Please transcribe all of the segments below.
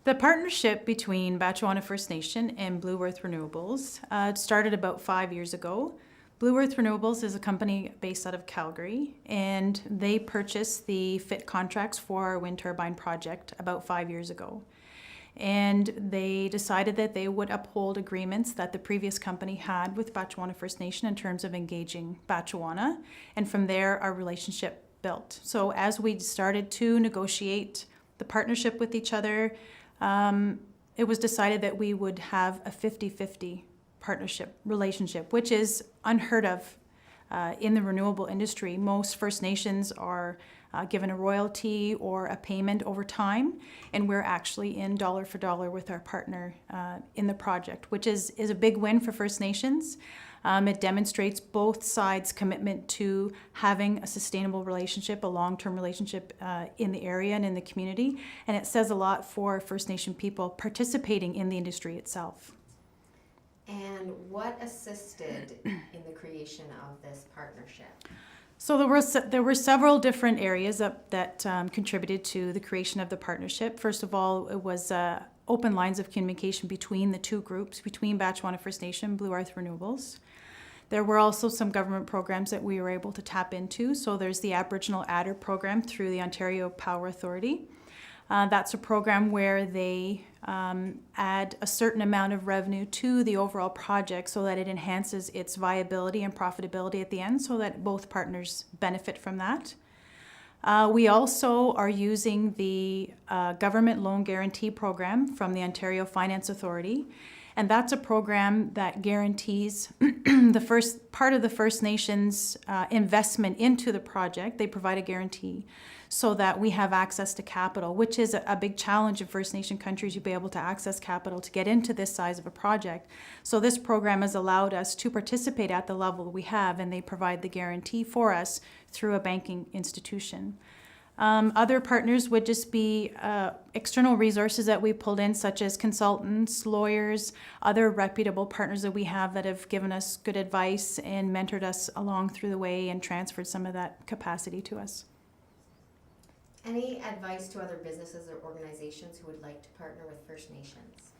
The partnership between Batchewana First Nation and Blue Earth Renewables started about 5 years ago. Blue Earth Renewables is a company based out of Calgary, and they purchased the FIT contracts for our wind turbine project about 5 years ago. And they decided that they would uphold agreements that the previous company had with Batchewana First Nation in terms of engaging Batchewana, and from there our relationship built. So as we started to negotiate the partnership with each other, it was decided that we would have a 50-50 partnership relationship, which is unheard of in the renewable industry. Most First Nations are given a royalty or a payment over time, and we're actually in dollar for dollar with our partner in the project, which is a big win for First Nations. It demonstrates both sides' commitment to having a sustainable relationship, a long-term relationship in the area and in the community, and it says a lot for First Nation people participating in the industry itself. And what assisted in the creation of this partnership? So there were several different areas that contributed to the creation of the partnership. First of all, it was open lines of communication between the two groups, between Batchewana First Nation and Blue Earth Renewables. There were also some government programs that we were able to tap into. So there's the Aboriginal Adder program through the Ontario Power Authority. That's a program where they add a certain amount of revenue to the overall project so that it enhances its viability and profitability at the end, so that both partners benefit from that. We also are using the Government Loan Guarantee Program from the Ontario Finance Authority, and that's a program that guarantees the first part of the First Nations investment into the project. They provide a guarantee so that we have access to capital, which is a big challenge in First Nation countries, to be able to access capital to get into this size of a project. So this program has allowed us to participate at the level we have, and they provide the guarantee for us through a banking institution. Other partners would just be external resources that we pulled in, such as consultants, lawyers, other reputable partners that we have that have given us good advice and mentored us along through the way and transferred some of that capacity to us. Any advice to other businesses or organizations who would like to partner with First Nations?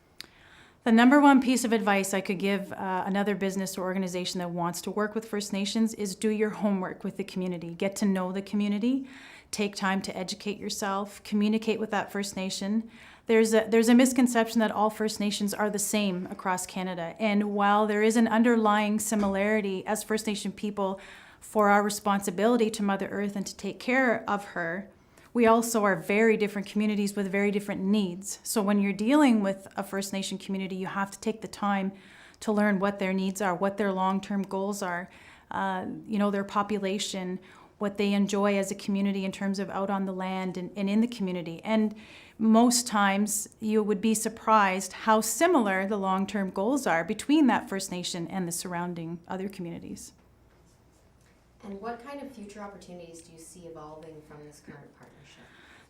The number one piece of advice I could give another business or organization that wants to work with First Nations is do your homework with the community. Get to know the community. Take time to educate yourself. Communicate with that First Nation. There's a misconception that all First Nations are the same across Canada. And while there is an underlying similarity as First Nation people for our responsibility to Mother Earth and to take care of her, we also are very different communities with very different needs. So when you're dealing with a First Nation community, you have to take the time to learn what their needs are, what their long-term goals are, their population, what they enjoy as a community in terms of out on the land and in the community. And most times you would be surprised how similar the long-term goals are between that First Nation and the surrounding other communities. And what kind of future opportunities do you see evolving from this current partnership?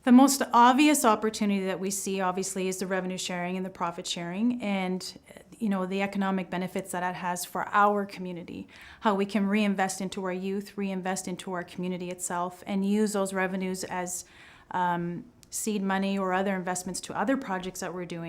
The most obvious opportunity that we see, obviously, is the revenue sharing and the profit sharing, and the economic benefits that it has for our community, how we can reinvest into our youth, reinvest into our community itself, and use those revenues as seed money or other investments to other projects that we're doing.